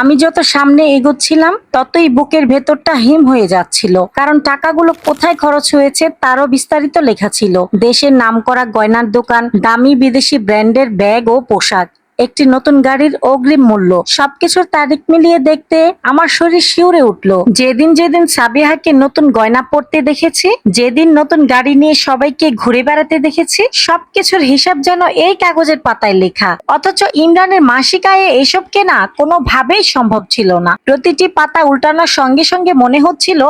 আমি যত সামনে এগোচ্ছিলাম ততই বুকের ভেতরটা হিম হয়ে যাচ্ছিল, কারণ টাকাগুলো কোথায় খরচ হয়েছে তারও বিস্তারিত লেখা ছিল। দেশের নামকরা গয়নার দোকান, দামি বিদেশি ব্র্যান্ডের ব্যাগ ও পোশাক, একটি নতুন গাড়ির অগ্রিম মূল্য, সবকিছুর তারিখ মিলিয়ে দেখতে আমার শরীর শিউরে উঠলো। যেদিন যেদিন সাবিহাকে নতুন গয়না পরতে দেখেছি, যেদিন নতুন গাড়ি নিয়ে সবাইকে ঘুরে বেড়াতে দেখেছি, সবকিছুর হিসাব যেন এই কাগজের পাতায় লেখা। অথচ ইমরানের মাসিক আয়ে এসব কেনা কোনোভাবেই সম্ভব ছিল না। প্রতিটি পাতা উল্টানোর সঙ্গে সঙ্গে মনে হচ্ছিল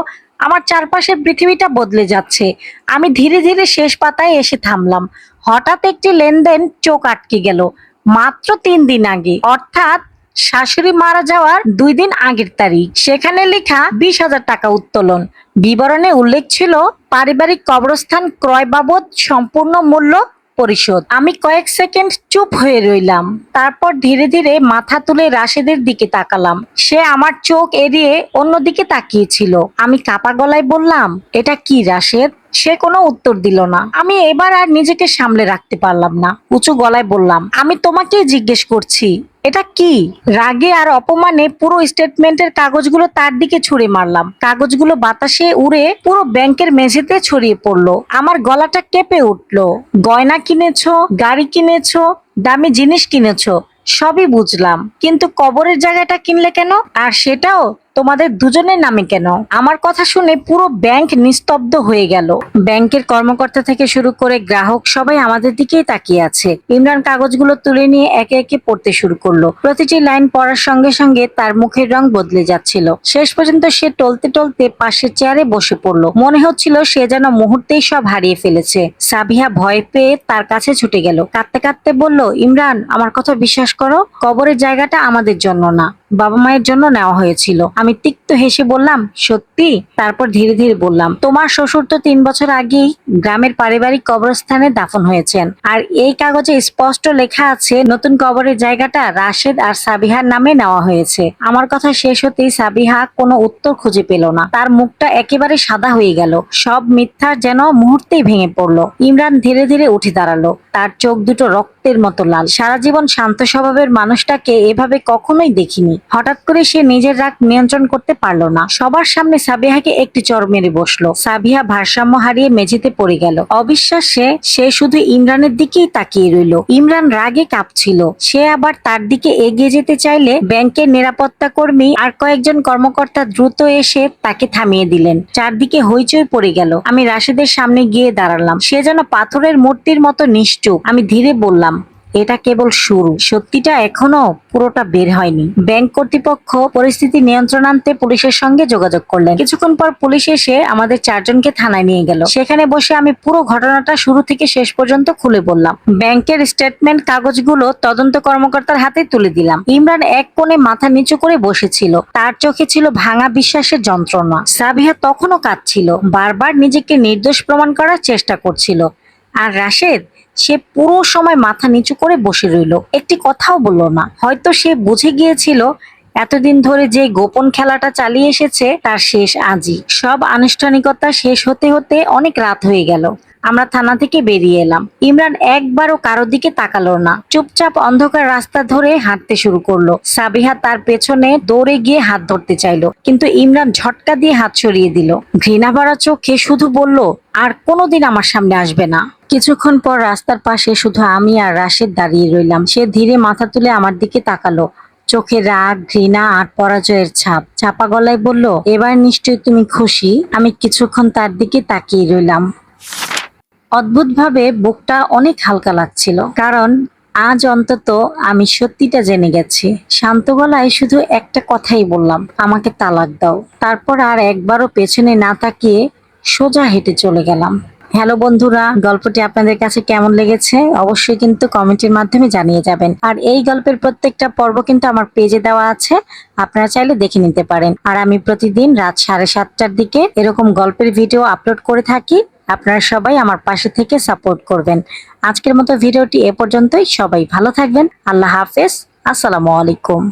আমার চারপাশের পৃথিবীটা বদলে যাচ্ছে। আমি ধীরে ধীরে শেষ পাতায় এসে থামলাম। হঠাৎ একটি লেনদেন চোখ আটকে গেল। মাত্র 3 দিন আগে, অর্থাৎ শাশুড়ি মারা যাওয়ার 2 দিন আগের তারিখ। সেখানে লেখা 20,000 টাকা উত্তোলন। বিবরণে উল্লেখ ছিল পারিবারিক কবরস্থান ক্রয় বাবদ সম্পূর্ণ মূল্য পরিশোধ। আমি কয়েক সেকেন্ড চুপ হয়ে রইলাম, তারপর ধীরে ধীরে মাথা তুলে রাশেদের দিকে তাকালাম। সে আমার চোখ এড়িয়ে অন্যদিকে তাকিয়েছিল। আমি কাপা গলায় বললাম, এটা কি রাশেদ? সে কোনো উত্তর দিল না। আমি এবার আর নিজেকে সামলে রাখতে পারলাম না, উঁচু গলায় বললাম, আমি তোমাকেই জিজ্ঞেস করছি, এটা কি? রাগে আর অপমানে পুরো স্টেটমেন্টের কাগজগুলো তার দিকে ছুঁড়ে মারলাম। কাগজগুলো বাতাসে উড়ে পুরো ব্যাংকের মেঝেতে ছড়িয়ে পড়লো। আমার গলাটা কেঁপে উঠলো। গয়না কিনেছো, গাড়ি কিনেছো, দামি জিনিস কিনেছো, সবই বুঝলাম, কিন্তু কবরের জায়গাটা কিনলে কেন? আর সেটাও তোমাদের দুজনের নামে কেন? আমার কথা শুনে পুরো ব্যাংক নিস্তব্ধ হয়ে গেল। ব্যাংকের কর্মকর্তা থেকে শুরু করে গ্রাহক সবাই আমাদের দিকেই তাকিয়ে আছে। ইমরান কাগজগুলো তুলে নিয়ে একে একে পড়তে শুরু করলো। প্রতিটি লাইন পড়ার সঙ্গে সঙ্গে তার মুখের রং বদলে যাচ্ছিল। শেষ পর্যন্ত সে টলতে টলতে পাশের চেয়ারে বসে পড়লো। মনে হচ্ছিল সে যেন মুহূর্তেই সব হারিয়ে ফেলেছে। সাবিহা ভয় পেয়ে তার কাছে ছুটে গেল। কাঁদতে কাঁদতে বলল, ইমরান, আমার কথা বিশ্বাস করো, কবরের জায়গাটা আমাদের জন্য না, বাবা মায়ের জন্য নেওয়া হয়েছিল। আমি তিক্ত হেসে বললাম, সত্যি? তারপর ধীরে ধীরে বললাম, তোমার শ্বশুর তো 3 বছর আগেই গ্রামের পারিবারিক কবরস্থানে দাফন হয়েছেন। আর এই কাগজে স্পষ্ট লেখা আছে নতুন কবরের জায়গাটা রাশেদ আর সাবিহার নামে নেওয়া হয়েছে। আমার কথা শেষ হতেই সাবিহা কোনো উত্তর খুঁজে পেল না। তার মুখটা একেবারে সাদা হয়ে গেল। সব মিথ্যা যেন মুহূর্তেই ভেঙে পড়লো। ইমরান ধীরে ধীরে উঠে দাঁড়ালো। তার চোখ দুটো রক্তের মতো লাল। সারা জীবন শান্ত স্বভাবের মানুষটাকে এভাবে কখনোই দেখিনি। হঠাৎ করে সে নিজের রাগ নিয়ন্ত্রণ করতে পারলো না। সবার সামনে সাবিহাকে একটি চড় মেরে বসলো। সাবিহা ভারসাম্য হারিয়ে মেঝেতে পড়ে গেল। অবিশ্বাসে সে শুধু ইমরানের দিকেই তাকিয়ে রইল। ইমরান রাগে কাঁপছিল। সে আবার তার দিকে এগিয়ে যেতে চাইলে ব্যাংকের নিরাপত্তা কর্মী আর কয়েকজন কর্মকর্তা দ্রুত এসে তাকে থামিয়ে দিলেন। চারদিকে হইচই পড়ে গেল। আমি রাশেদের সামনে গিয়ে দাঁড়ালাম। সে যেন পাথরের মূর্তির মতো নিশ্চুপ। আমি ধীরে বললাম, এটা কেবল শুরু, সত্যিটা এখনো পুরোটা বের হয়নি। ব্যাংক কর্তৃপক্ষ পরিস্থিতি নিয়ন্ত্রণ আনতে পুলিশের সঙ্গে যোগাযোগ করলেন। কিছুক্ষণ পর পুলিশ এসে আমাদের 4জনকে থানায় নিয়ে গেল। সেখানে বসে আমি পুরো ঘটনাটা শুরু থেকে শেষ পর্যন্ত খুলে বললাম। ব্যাংকের স্টেটমেন্ট কাগজগুলো তদন্ত কর্মকর্তার হাতে তুলে দিলাম। ইমরান এক কোণে মাথা নিচু করে বসেছিল। তার চোখে ছিল ভাঙা বিশ্বাসের যন্ত্রণা। সাবিহা তখনও কাঁদছিল, বারবার নিজেকে নির্দোষ প্রমাণ করার চেষ্টা করছিল। আর রাশেদ, সে পুরো সময় মাথা নিচু করে বসে রইল, একটি কথাও বলল না। হয়তো সে বুঝে গিয়েছিল এতদিন ধরে যে গোপন খেলাটা চালিয়ে এসেছে তার শেষ আজই। সব আনুষ্ঠানিকতা শেষ হতে হতে অনেক রাত হয়ে গেল। আমরা থানা থেকে বেরিয়ে এলাম। ইমরান একবারও কারো দিকে তাকালো না, চুপচাপ অন্ধকার রাস্তা ধরে হাঁটতে শুরু করলো। সাবিহা তার পেছনে দৌড়ে গিয়ে হাত ধরতে চাইলো, কিন্তু ইমরান ঝটকা দিয়ে হাত সরিয়ে দিল। ঘৃণা ভরা চোখে শুধু বলল, আর কোনোদিন আমার সামনে আসবে না। কিছুক্ষণ পর রাস্তার পাশে শুধু আমি আর রাশেদ দাঁড়িয়ে রইলাম। সে ধীরে মাথা তুলে আমার দিকে তাকালো, চোখে রাগ, ঘৃণা আর পরাজয়ের ছাপ। চাপা গলায় বলল, এবার নিশ্চয়ই তুমি খুশি? আমি কিছুক্ষণ তার দিকে তাকিয়ে রইলাম। অদ্ভুতভাবে বুকটা অনেক হালকা লাগছিল, কারণ আজ অন্তত আমি সত্যিটা জেনে গেছি। শান্ত গলায় শুধু একটা কথাই বললাম, আমাকে তালাক দাও। তারপর আর একবারও পেছনে না তাকিয়ে সোজা হেঁটে চলে গেলাম। হ্যালো বন্ধুরা, গল্পটি আপনাদের কাছে কেমন লেগেছে অবশ্যই কিন্তু কমেন্টের মাধ্যমে জানিয়ে যাবেন। আর এই গল্পের প্রত্যেকটা পর্ব কিন্তু আমার পেজে দেওয়া আছে, আপনারা চাইলে দেখে নিতে পারেন। আর আমি প্রতিদিন রাত 7:30টার দিকে এরকম গল্পের ভিডিও আপলোড করে থাকি। আপনারা সবাই আমার পাশে থেকে সাপোর্ট করবেন। আজকের মতো ভিডিওটি এ পর্যন্তই। সবাই ভালো থাকবেন। আল্লাহ হাফেজ। আসসালামু আলাইকুম।